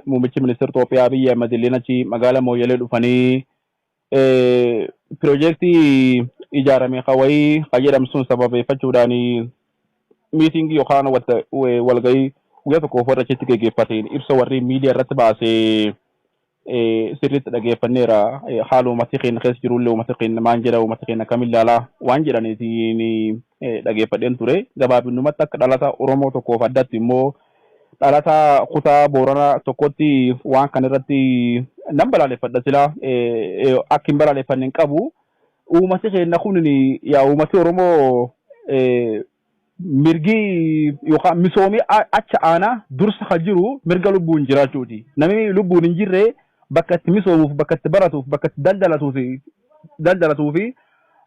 Speaker 2: muummichi ministeera Itoophiyaa Abiy Ahmed illee achi magaalaa Moyyalee dhufanii piroojeektii ijaarame kawayii jedhamu sun sababeeffachuudhaan miitingii yookaan walgahii guyyaa tokkoof warra achitti geggeeffateen ibsa warri miidiyaa irratti baasee sirriitti dhageeffanneera. Haala uummata keenya keessa jirullee uummata keenya maan jedha uummata keenya akkam ilaalaa waan jedhaniitiin dhageeffadheen ture. Gabaabinumatti akka dhalata Oromoo tokkoof addatti immoo dhalata kutaa Booranaa tokkotti waan kan irratti nan balaaleffadha silaa akka hin balaaleffanne hin qabu. Uummati keenya kun yaa uummati Oromoo mirgi yookaan misoomii acha aanaa dursa kan jiru mirga lubbuun jiraachuuti. Namni lubbuun hin jirre bakka itti misoomuuf bakka itti baratuuf bakka itti daldalatuu fi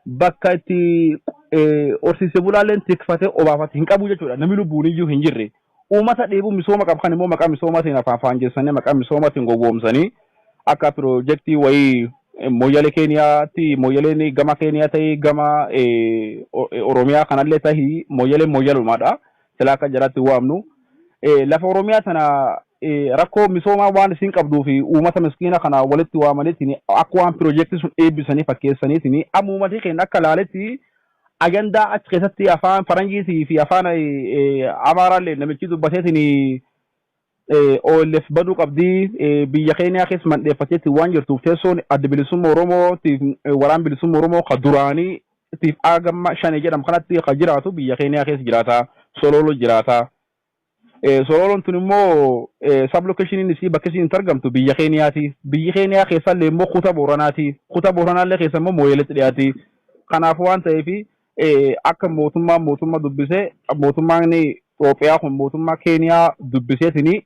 Speaker 2: bakka itti horsiisee bulaalleen tikfatee obaafate hin qabu jechuudha. Namni lubbuun iyyuu hin jirre. Uummata dheebuu misooma qabu kan immoo maqaa misoomaatiin afaan jeessanii maqaa misoomaatiin gowwoomsanii akka piroojeektii wayii Moyyalee Keeniyaatti Moyyaleen gama Keeniyaa ta'ee gama Oromiyaa kanallee ta'ee Moyyaleen Moyyalumaadha. Silaa akka jiraatti waamnu. Lafa Oromiyaa tana rakkoo misoomaa waan isin qabduu fi uummata miskiina kana walitti waamaniitiin akka waan piroojeektii sun eebbisanii fakkeessaniitiin amma uummatni keenya akka laaletti agandaa achi keessatti afaan Faranjiitii fi afaan Amaaraallee namichi dubbateetiin OLF baduu qabdii biyya Keeniyaa keessa mandheeffateetti waan jirtuuf teessoon adda bilisummaa Oromootiif waraan bilisummaa Oromoo ka duraaniitiif agamma shanee jedhamu kanatti ka jiraatu biyya Keeniyaa keessa jiraata. Sololo jiraata. Sololoon tun immoo sablokeeshiniin isii bakka isiin argamtu biyya Keeniyaati. Biyya Keeniyaa keessallee immoo kutaa Booranaati. Kutaa Booranaallee keessa immoo Moyyaleetti dhiyaati. Kanaaf waan ta'eef akka mootummaa dubbisee mootummaan Itoophiyaa kun mootummaa Keeniyaa dubbiseetini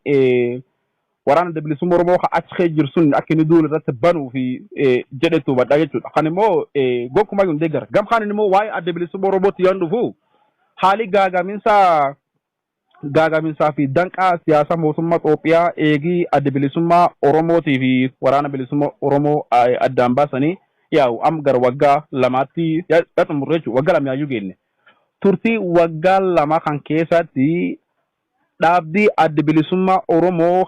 Speaker 2: waraana adda bilisummaa Oromoo ka achi jiru sun akka inni duula irratti banuu fi jedhetu badhaa jechuudha. Kan immoo gonkumaa hin deeggara. Gam kaan immoo waa'ee adda bilisummaa Oromootti yoon dhufu haali gaagaminsaa fi danqaa siyaasa mootummaa Itoophiyaa eegii adda bilisummaa Oromootii fi waraana bilisummaa Oromoo addaan baasanii yaa'u am gara waggaa lamaatti xumurre jechuudha. Waggaa lama yaayyuu geenne. Turtii waggaa lama kan keessatti dhaabbii adda bilisummaa Oromoo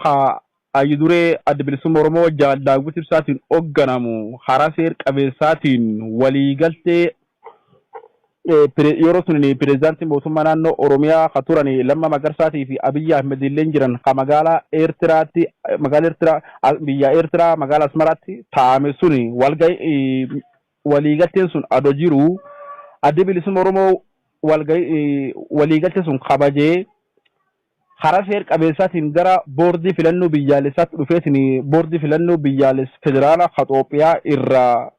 Speaker 2: duree adda bilisummaa Oromoo Jaal Daawit Ibsaatiin hoogganamu karaa seera qabeessaatiin waliigaltee yeroo sun pireezidaantii mootummaa naannoo Oromiyaa ka turan Lammaa Magarsaatii fi Abiyyi Ahmed illee jiran ka magaalaa Eertiraa biyya Eertiraa magaalaa Asmaraatti taa'ame sun waliigalteen sun adoo jiru adda bilisummaa Oromoo waliigalteen sun kabajee karaa seera qabeessaatiin gara boordii filannoo biyyaalessaatti dhufeetiin boordii filannoo biyyaalessa federaalaa Itoophiyaa irraa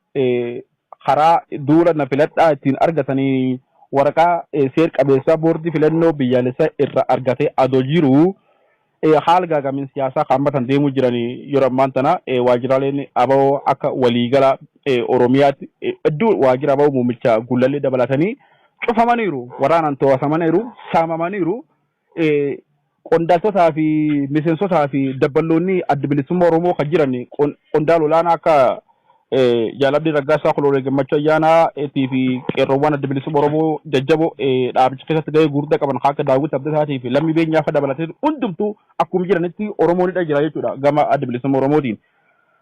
Speaker 2: karaa duula na filadhaa ittiin argatanii waraqaa seera qabeessaa boordii filannoo biyyaalessaa irraa argatee adoo jiru haala gaagamin siyaasaa hambatan deemuu jiranii yeroo ammaan tana waajjiraaleen abawoo akka waliigala Oromiyaatti hedduu waajjira abawoo muummicha Gullallee dabalatanii cufamaniiru waraanaan to'atamaniiru saamamaniiru qondaaltotaa fi miseensotaa fi dabballoonni adda bilisummaa Oromoo kan jiran qondaal olaanaa akka Jaalabdii Raggaasaa Koloree Gammachuu Ayyaanaa fi qeerroowwan adda bilisummaa Oromoo jajjaboo dhaabicha keessatti gahee guddaa qaban akka Daawit Abdasaatii fi Lammii Beenyaa fa dabalatee hundumtuu akkuma jiranitti Oromoonidha jira jechuudha gama adda bilisummaa Oromootiin.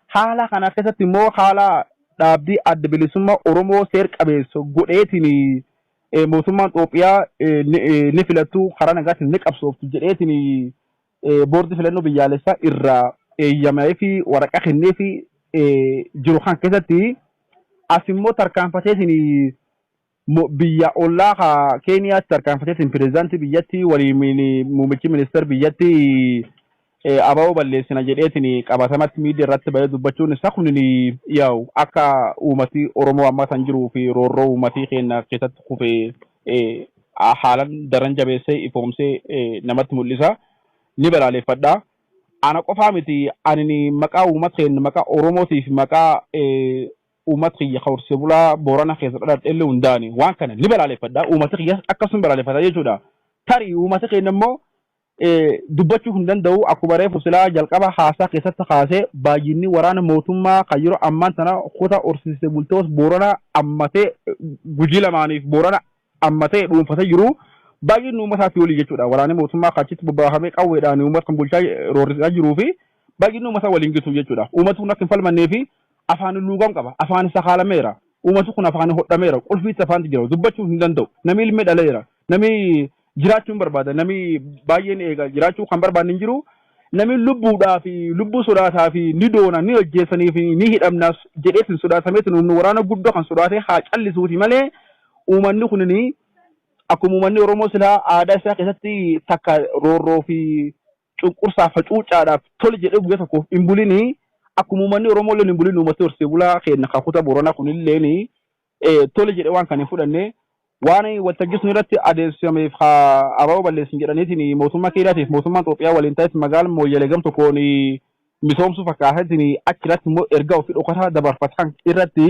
Speaker 2: Haala kana keessatti immoo haala dhaabbii adda bilisummaa Oromoo seera qabeessa godheetiin mootummaan Itoophiyaa ni filattu karaa nagaatiin ni qabsooftu jedheetiin boordii filannoo biyyaalessaa irraa eeyyamee fi waraqaa kennee fi jiru kan keessatti as immoo tarkaanfateetiin biyya ollaa Keeniyaatti tarkaanfateetiin pireezidaantii biyyatti waliin muummichi ministeera biyyatti abawoo balleessina jedheetiin qabatamatti miidiyaa irratti bahee dubbachuun isaa kun yaa'u akka uummati Oromoo ammaa kan jiruu fi roorroo uummatii keenya keessatti kufee haalan daran jabeessee ifoomsee namatti mul'isa ni balaaleffadha. Ana qofaa miti ani maqaa uummata keenya maqaa Oromootiif maqaa uummata kiyya horsee bulaa Boorana keessa dhadhaadhee hundaani waan kana ni balaaleffadha. Uummata kiyya akkasuma balaaleffata jechuudha. Tarii uummata keenya immoo dubbachuu hin danda'u akkuma reefu silaa jalqaba haasaa keessatti kaasee baay'inni waraana mootummaa kan yeroo ammaan tana kutaa horsiisee bultoota Boorana ammatee gujii lamaaniif Boorana ammatee dhuunfatee jiru baay'inni uummataa fi olii jechuudha. Waraanni mootummaa kachitti bobbaahamee qawweedhaan uummata kan bulchaa roorrisaa jiruu fi baay'inni uummataa waliin gitu jechuudha. Uummati kun akka hin falmannee fi afaan luugam qaba. Afaan isa haalameera. Uummati kun afaan hodhameera. Qulfiitti afaanti jira. Dubbachuu hin danda'u. Namni ilmee dhaleera. Namni jiraachuu hin barbaada. Namni baay'een eega jiraachuu kan barbaadne hin jiru. Namni lubbuudhaa fi lubbuu sodaataa fi ni doona ni hojjeessanii fi ni hidhamnaas jedheetiin sodaatameetiin humni waraana guddoo kan sodaatee haa callisuuti malee uummanni kunini akkuma uummanni Oromoo silaa aadaa isaa keessatti takka roorroo fi cunqursaa facuucaadhaaf tole jedhee guyyaa tokkoof hin bulini akkuma uummanni Oromoo illee hin bulini uummata horsee bulaa keenya kakuta Booranaa kunillee tole jedhee waan kan hin fudhanne waan waltajjisnu irratti adeemsifameef abawoo balleessin jedhaniitiin mootummaa Keeniyaatiif mootummaan Itoophiyaa waliin ta'etti magaalaa Mooyyalee gam tokkoon misoomsuu fakkaateetiin achirratti immoo erga ofii dhokataa dabarfatan irratti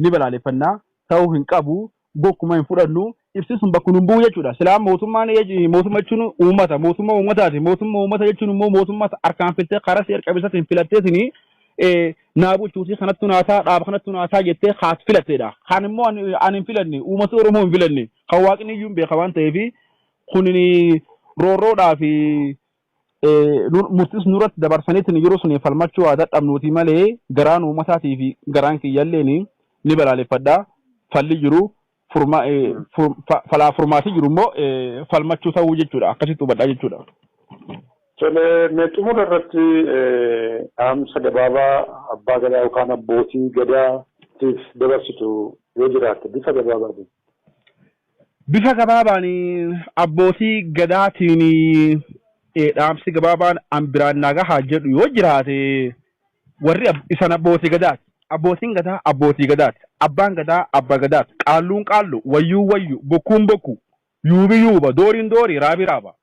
Speaker 2: ni balaaleffannaa ta'uu hin qabu gokkuma hin fudhannu ibsisuun bakka nun bu'u jechuudha. Silaa mootummaa jechuun uummata mootummaa uummataati mootummaa uummata jechuun immoo mootummaa harkaan filtee karaa seera qabeessaatiin filatteetiin naa bulchuutii kanattu naataa dhaaba kanattu naataa jettee haat filatteedha. Kan immoo ani hin filanne uummata Oromoo hin filanne kan waaqni iyyuu hin beeka waan ta'eef kunin roorroodhaa fi murtis nurratti dabarsaniitiin yeroo sun falmachuu haa dadhabnuuti malee garaan uummataatii fi garaan kiyyalleen ni balaaleffadha. Falli jiru falaa furmaati jiru immoo falmachuu ta'uu jechuudha. Akkasitti hubadhaa jechuudha.
Speaker 1: Tole meexumura irratti dhaamsa gabaabaa abbaa gadaa yookaan abbootii gadaatiif dabarsitu yoo jiraatte bifa gabaabaatiin.
Speaker 2: Bifa gabaabaan abbootii gadaatiin dhaamsi gabaabaan an biraan nagahaa jedhu yoo jiraate warri isan abbootii gadaati. Abbootiin gadaa abbootii gadaati. Abbaan gadaa abbaa gadaati. Qaalluun qaallu wayyuu wayyu bokkuun bokku yuubi yuuba dooriin doori raabi raaba.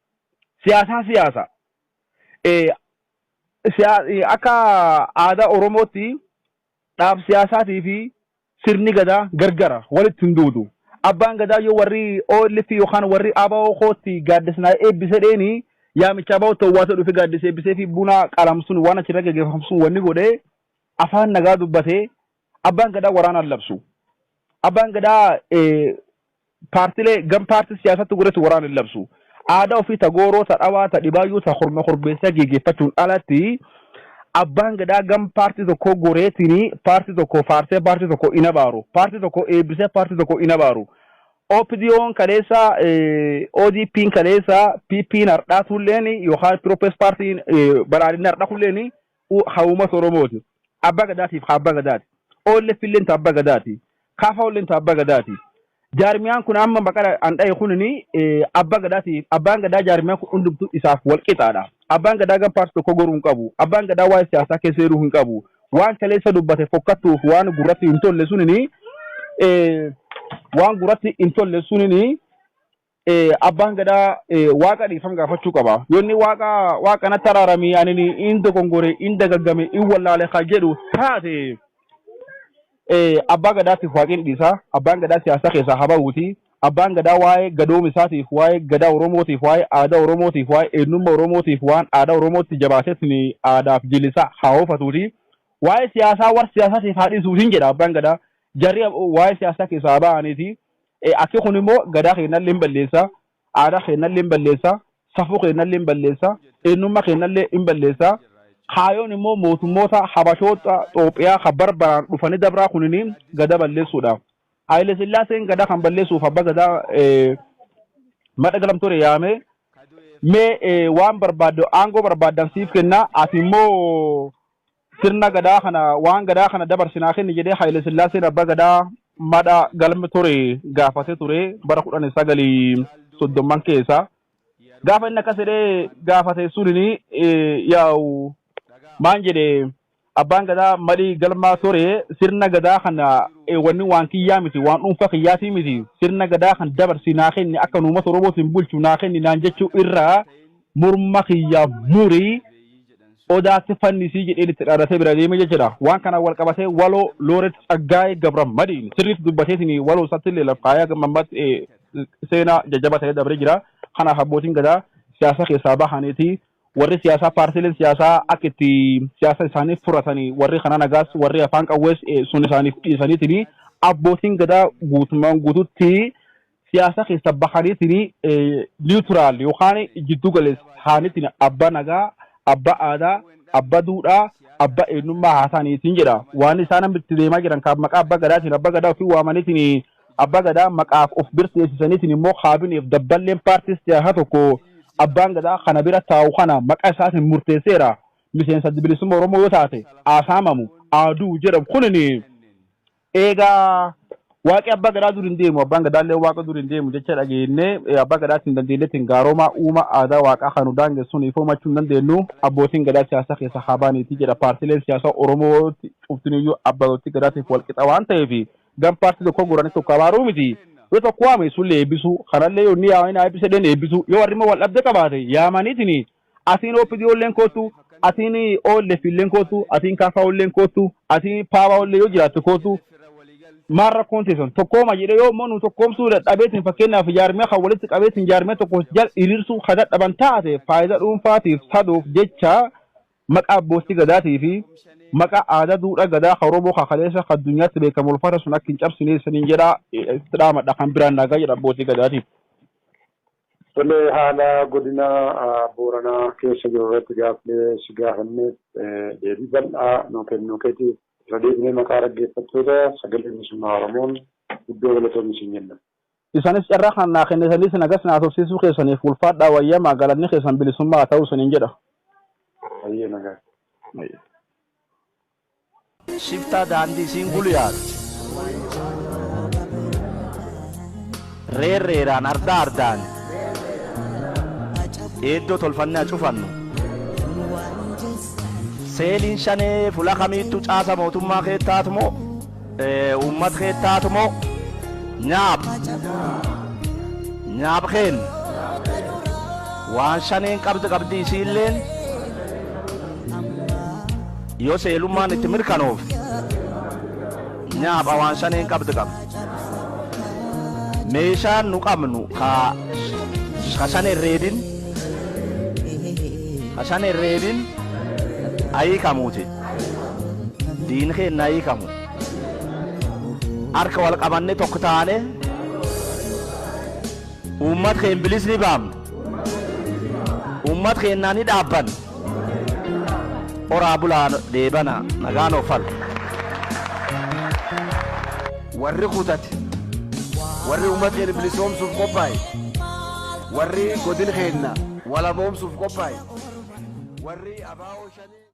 Speaker 2: Siyaasaan siyaasa. akka aadaa Oromootti dhaab siyaasaatii fi sirni gadaa gargara walitti hin duudu. Abbaan gadaa yoo warri OLF yookaan warri ABO kootti gaaddisnaa eebbise dheeni yaamicha bahu ta'uwaasa dhufe gaaddisee eebbisee fi buna qalamsuun waan achirra gaggeeffamsuun wanni godhee afaan nagaa dubbatee abbaan gadaa waraanaan labsu. Abbaan gadaa paartilee gam paartii siyaasatti godhatu waraanaan labsu. Aadaa ofii ta gooroo ta dhawaa ta dhibaayyuu ta horma horbeessaa gaggeeffachuun alatti abbaan gadaa gam paartii tokko goreetini paartii tokko faarsee paartii tokko ina baaru paartii tokko eebbisee paartii tokko ina baaru. OPDO'n kaleessa ODP'n kaleessa PP'n hardhaa tulleen yookaan Piroopes paartiin badhaadhinni hardhaa tulleen hawuma Oromooti. Abbaa gadaatiif abbaa gadaati. OLF illeen abbaa gadaati. KFO illeen abbaa gadaati. Jaarmiyaan kun amma baqara andhaye kunini abbaa gadaatiif abbaan gadaa jaarmiyaan kun hundumtuu isaaf wal qixaadha. Abbaan gadaa gam paartii tokko goruu hin qabu. Abbaan gadaa waa'ee siyaasaa keessa heeruu hin qabu. Waan kaleessa dubbate fokkattuuf waan gurratti hin tolle sunini waan gurratti hin tolle sunini abbaan gadaa waaqa dhiifama gaafachuu qaba. Yoonni waaqa natti araaramii anini in dogongore in dagaggame in wallaale haa jedhu taate abbaa gadaatiif waaqni dhiisa. Abbaan gadaa siyaasaa keessaa haa bahuuti. Abbaan gadaa waa'ee gadoom isaatiif waa'ee gadaa Oromootiif waa'ee aadaa Oromootiif waa'ee eenyummaa Oromootiif waan aadaa Oromootti jabaateetiin aadaaf jilisa haa oofatuuti. Waa'ee siyaasaa war siyaasaatiif haa dhiisuutiin jedha abbaan gadaa. Jarri waa'ee siyaasaa keessaa ba'aniiti. Akki kun immoo gadaa keenyallee hin balleessa. Aadaa keenyallee hin balleessa. Safuu keenyallee hin balleessa. Eenyummaa keenyallee hin balleessa. Kaayoon immoo mootummoota habashoota Itoophiyaa kan barbaraan dhufanii dabraa kuniniin gada balleessuudha. Haile Sillaaseen gadaa kan balleessuuf abbaa gadaa madda galamtoore yaame mee waan barbaadde aangoo barbaaddan siif kenna ati immoo sirna gadaa kana waan gadaa kana dabarsinaa kenni jedhee Haile Sillaaseen abbaa gadaa madda galamtoore gaafatee ture bara 1930 keessa. Gaafa inni akkas jedhee gaafate sunini yaa'u maan jedhee abbaan gadaa madii galmaa ture sirna gadaa kana wanni waan kiyyaa miti waan dhuunfaa kiyyaatii miti sirna gadaa kan dabarsinaa kenni akka uummata Oromootiin bulchu naa kenni naan jechuu irraa morma kiyyaa murii odaatti fannisii jedheen itti dhaadhatee bira deeme jechuudha. Waan kana wal qabatee waloo Looret Tsaggaayee Gabra Madiin sirriitti dubbateetiin waloo isaatti illee lafaayaa gammammaatti seenaa jajjaba ta'ee dabaree jira. Kanaaf abbootiin gadaa siyaasa keessaa bahaniiti. Warri siyaasaa paartiileen siyaasaa akka itti siyaasa isaanii furatanii warri kana nagaas warri afaan qawwees sun isaaniif dhiisaniitiin abbootiin gadaa guutummaan guututti siyaasa keessa bahaniitiin niwutiraal yookaan jiddu galeessaaniitiin abbaa nagaa, abbaa aadaa, abbaa duudhaa, abbaa eenyummaa haasaniitiin jedha. Waan isaan itti deemaa jiran kan maqaa abbaa gadaatiin abbaa gadaa ofii waamaniitiin abbaa gadaa maqaaf of birteessisaniitiin immoo kaabineef dabballeen paartii siyaasaa tokko abbaan gadaa kana bira taa'u kana maqaa isaatiin murteesseera. Miseensa bilisummaa Oromoo yoo taate asaamamu aaduu jedhamu kunini eegaa waaqi abbaa gadaa dur hin deemu abbaan gadaallee waaqa dur hin deemu jecha dhageenye abbaa gadaatiin dandeelleetiin gaaroomaa uuma aadaa waaqaa kan daangessuun ifomachuu hin dandeenyu abbootiin gadaa siyaasaa keessa haabaaniiti jedha. Paartileen siyaasaa Oromoo cuftiniyyuu abbootii gadaatiif walqixa waan ta'eef gam paartii tokko goranii tokko abaaruu miti. Yoo tokko waame sullee eebbisu kanallee yoo inni yaa'anii eebbise deen eebbisu yoo warri immoo wal dhabde qabaate yaamaniitiin atiin OPDO illeen kootu atiin OLF illeen kootu atiin KFO illeen kootu atiin PABO illee yoo jiraatte kootu maal rakkoon teessan tokkooma jedhee yoo immoo nu tokkoomsuu dadhabeetiin fakkeenyaaf jaarmee kan walitti qabeetiin jaarmee tokko jal hiriirsuu kan dadhaban taate faayidaa dhuunfaatiif saduuf jecha maqaa abbootii gadaatii fi maqaa aadaa duudhaa gadaa Oromoo kaleessa addunyaatti beekamu ulfaata sun akka hin cabsine saniin jedhaa itti dhaamadha kan biraan nagaa jedha abbootii gadaatiif.
Speaker 1: Tole haala godina Booranaa keessa jiru irratti gaaffilee si gaafanneef deebii bal'aa nuu kennuu keetiif irra deebinee maqaa dhaggeeffattoota sagalee bilisummaa Oromoon iddoo galatoomni isin jenna.
Speaker 2: Isaanis carraa kan naa kennitanii nagas naa tofsiisuu keessaniif ulfaadhaa wayyaa magaalanni keessan bilisummaa ta'uu saniin jedha.
Speaker 1: Baay'ee nagaa.
Speaker 3: Shiftaa daandii siin guluyaatu reerreeraan ardaa ardaan eeddoo tolfannaa cufannu seeliin shanee fula kamiittu caasa mootummaa keettaatu moo uummat keettaatu moo nyaab keen waan shaneen qabdi isiilleen yoo seelummaan itti mirkanoof nyaapha waan shaneen qabdu qaba. Meeshaan nu qabnu kashan herreedin ayii kamuuti diin keenna ayii kamu harka wal qabanne tokko taane ummat keen bilis ni baamnu ummat keennaa ni dhaabban oraa bulaa deebana nagaan offal
Speaker 4: warri kutate warri ummat keen bilisoomsuuf qophaa'e warri godin keenna walaboomsuuf qophaa'e warri abaa'oo shanii